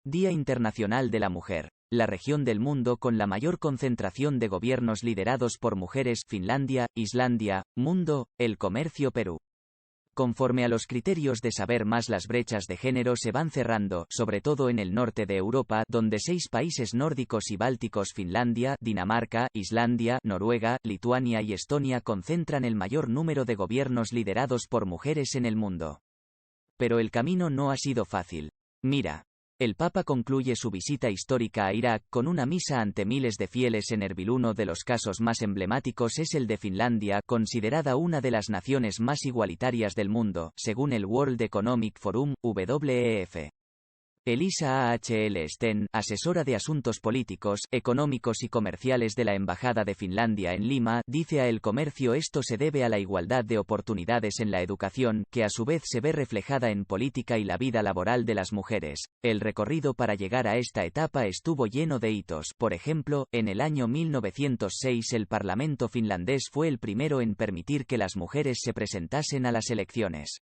Día Internacional de la Mujer. La región del mundo con la mayor concentración de gobiernos liderados por mujeres, Finlandia, Islandia, mundo, el comercio, Perú. Conforme a los criterios de saber más, las brechas de género se van cerrando, sobre todo en el norte de Europa, donde 6 países nórdicos y bálticos, Finlandia, Dinamarca, Islandia, Noruega, Lituania y Estonia, concentran el mayor número de gobiernos liderados por mujeres en el mundo. Pero el camino no ha sido fácil. Mira. El Papa concluye su visita histórica a Irak con una misa ante miles de fieles en Erbil. Uno de los casos más emblemáticos es el de Finlandia, considerada una de las naciones más igualitarias del mundo, según el World Economic Forum, WEF. Elisa Ahl Sten, asesora de asuntos políticos, económicos y comerciales de la Embajada de Finlandia en Lima, dice a El Comercio: esto se debe a la igualdad de oportunidades en la educación, que a su vez se ve reflejada en política y la vida laboral de las mujeres. El recorrido para llegar a esta etapa estuvo lleno de hitos. Por ejemplo, en el año 1906 el Parlamento finlandés fue el primero en permitir que las mujeres se presentasen a las elecciones.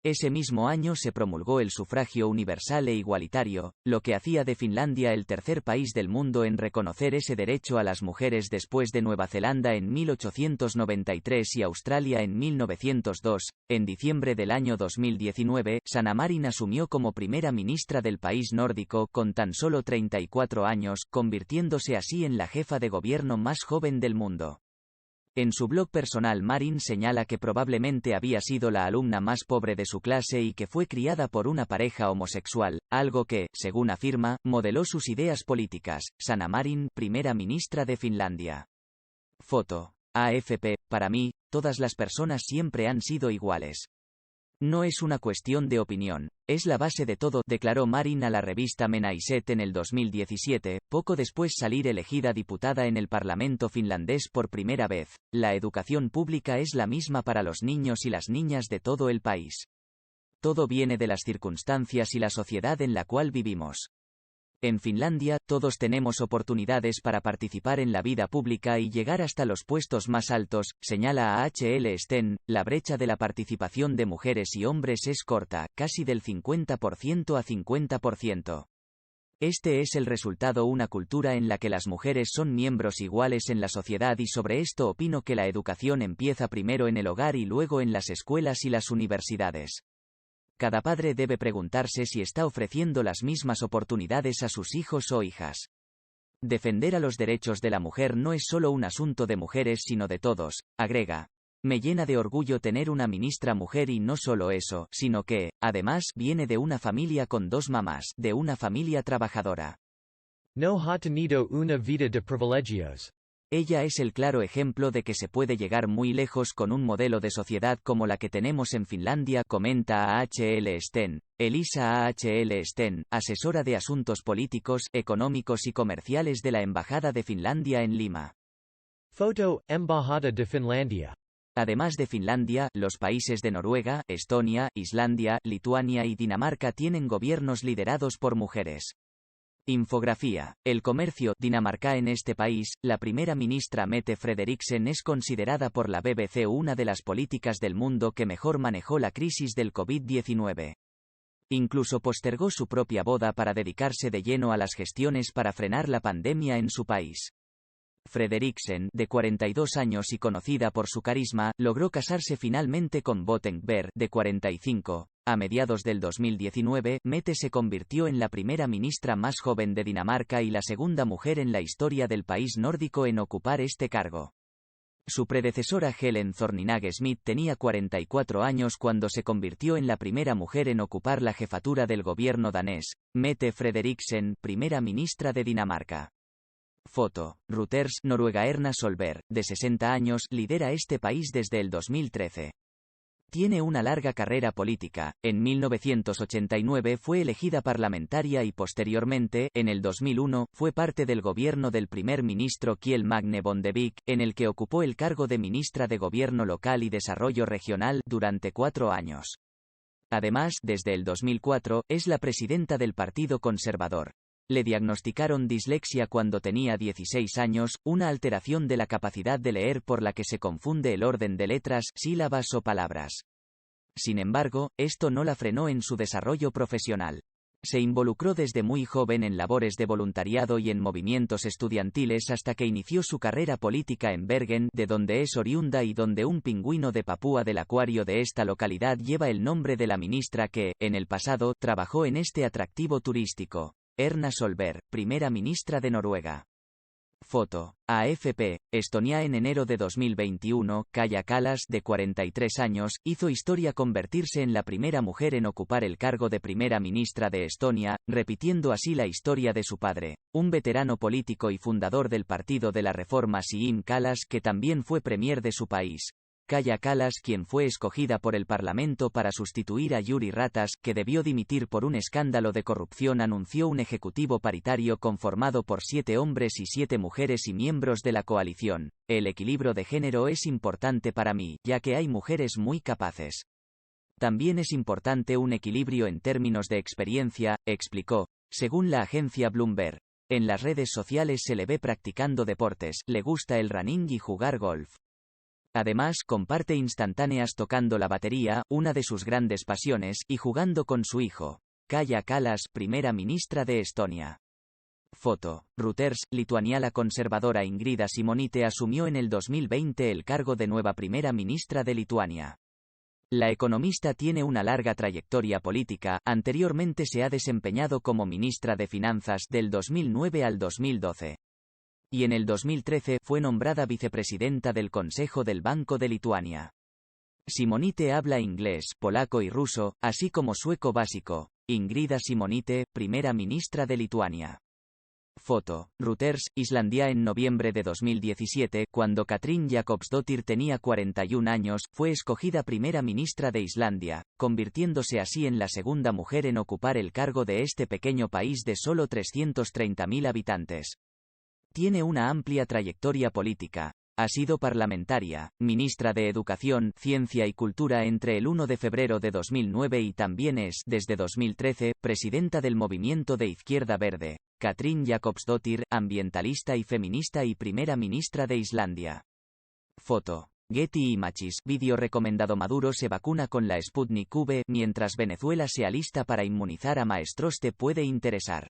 Ese mismo año se promulgó el sufragio universal e igualitario, lo que hacía de Finlandia el tercer país del mundo en reconocer ese derecho a las mujeres después de Nueva Zelanda en 1893 y Australia en 1902. En diciembre del año 2019, Sanna Marin asumió como primera ministra del país nórdico con tan solo 34 años, convirtiéndose así en la jefa de gobierno más joven del mundo. En su blog personal, Marin señala que probablemente había sido la alumna más pobre de su clase y que fue criada por una pareja homosexual, algo que, según afirma, modeló sus ideas políticas. Sanna Marin, primera ministra de Finlandia. Foto. AFP. Para mí, todas las personas siempre han sido iguales. No es una cuestión de opinión, es la base de todo, declaró Marin a la revista Menaiset en el 2017, poco después salir elegida diputada en el Parlamento finlandés por primera vez. La educación pública es la misma para los niños y las niñas de todo el país. Todo viene de las circunstancias y la sociedad en la cual vivimos. En Finlandia, todos tenemos oportunidades para participar en la vida pública y llegar hasta los puestos más altos, señala Ahl Sten. La brecha de la participación de mujeres y hombres es corta, casi del 50% a 50%. Este es el resultado: una cultura en la que las mujeres son miembros iguales en la sociedad, y sobre esto opino que la educación empieza primero en el hogar y luego en las escuelas y las universidades. Cada padre debe preguntarse si está ofreciendo las mismas oportunidades a sus hijos o hijas. Defender a los derechos de la mujer no es solo un asunto de mujeres sino de todos, agrega. Me llena de orgullo tener una ministra mujer, y no solo eso, sino que, además, viene de una familia con 2 mamás, de una familia trabajadora. No ha tenido una vida de privilegios. Ella es el claro ejemplo de que se puede llegar muy lejos con un modelo de sociedad como la que tenemos en Finlandia, comenta Ahl Sten. Elisa Ahl Sten, asesora de asuntos políticos, económicos y comerciales de la Embajada de Finlandia en Lima. Foto, Embajada de Finlandia. Además de Finlandia, los países de Noruega, Estonia, Islandia, Lituania y Dinamarca tienen gobiernos liderados por mujeres. Infografía. El Comercio. Dinamarca. En este país, la primera ministra Mette Frederiksen es considerada por la BBC una de las políticas del mundo que mejor manejó la crisis del COVID-19. Incluso postergó su propia boda para dedicarse de lleno a las gestiones para frenar la pandemia en su país. Frederiksen, de 42 años y conocida por su carisma, logró casarse finalmente con Botten Berg, de 45. A mediados del 2019, Mette se convirtió en la primera ministra más joven de Dinamarca y la segunda mujer en la historia del país nórdico en ocupar este cargo. Su predecesora Helen Thorning-Schmidt tenía 44 años cuando se convirtió en la primera mujer en ocupar la jefatura del gobierno danés. Mette Frederiksen, primera ministra de Dinamarca. Foto. Reuters. Noruega. Erna Solberg, de 60 años, lidera este país desde el 2013. Tiene una larga carrera política. En 1989 fue elegida parlamentaria y posteriormente, en el 2001, fue parte del gobierno del primer ministro Kjell Magne Bondevik, en el que ocupó el cargo de ministra de Gobierno Local y Desarrollo Regional durante 4 años. Además, desde el 2004, es la presidenta del Partido Conservador. Le diagnosticaron dislexia cuando tenía 16 años, una alteración de la capacidad de leer por la que se confunde el orden de letras, sílabas o palabras. Sin embargo, esto no la frenó en su desarrollo profesional. Se involucró desde muy joven en labores de voluntariado y en movimientos estudiantiles hasta que inició su carrera política en Bergen, de donde es oriunda y donde un pingüino de Papúa del acuario de esta localidad lleva el nombre de la ministra que, en el pasado, trabajó en este atractivo turístico. Erna Solberg, primera ministra de Noruega. Foto. AFP, Estonia. En enero de 2021, Kaja Kallas, de 43 años, hizo historia convertirse en la primera mujer en ocupar el cargo de primera ministra de Estonia, repitiendo así la historia de su padre, un veterano político y fundador del Partido de la Reforma Siim Kallas, que también fue premier de su país. Kaja Kallas, quien fue escogida por el Parlamento para sustituir a Jüri Ratas, que debió dimitir por un escándalo de corrupción, anunció un ejecutivo paritario conformado por 7 hombres y 7 mujeres y miembros de la coalición. El equilibrio de género es importante para mí, ya que hay mujeres muy capaces. También es importante un equilibrio en términos de experiencia, explicó. Según la agencia Bloomberg, en las redes sociales se le ve practicando deportes, le gusta el running y jugar golf. Además, comparte instantáneas tocando la batería, una de sus grandes pasiones, y jugando con su hijo. Kaja Kallas, primera ministra de Estonia. Foto. Reuters. Lituania. La conservadora Ingrida Šimonytė asumió en el 2020 el cargo de nueva primera ministra de Lituania. La economista tiene una larga trayectoria política, anteriormente se ha desempeñado como ministra de Finanzas del 2009 al 2012. Y en el 2013 fue nombrada vicepresidenta del Consejo del Banco de Lituania. Šimonytė habla inglés, polaco y ruso, así como sueco básico. Ingrida Šimonytė, primera ministra de Lituania. Foto. Reuters. Islandia. En noviembre de 2017, cuando Katrín Jakobsdóttir tenía 41 años, fue escogida primera ministra de Islandia, convirtiéndose así en la segunda mujer en ocupar el cargo de este pequeño país de solo 330.000 habitantes. Tiene una amplia trayectoria política. Ha sido parlamentaria, ministra de Educación, Ciencia y Cultura entre el 1 de febrero de 2009 y también es, desde 2013, presidenta del Movimiento de Izquierda Verde. Katrín Jakobsdóttir, ambientalista y feminista y primera ministra de Islandia. Foto. Getty Images. Vídeo recomendado. Maduro se vacuna con la Sputnik V, mientras Venezuela se alista para inmunizar a maestros. Te puede interesar.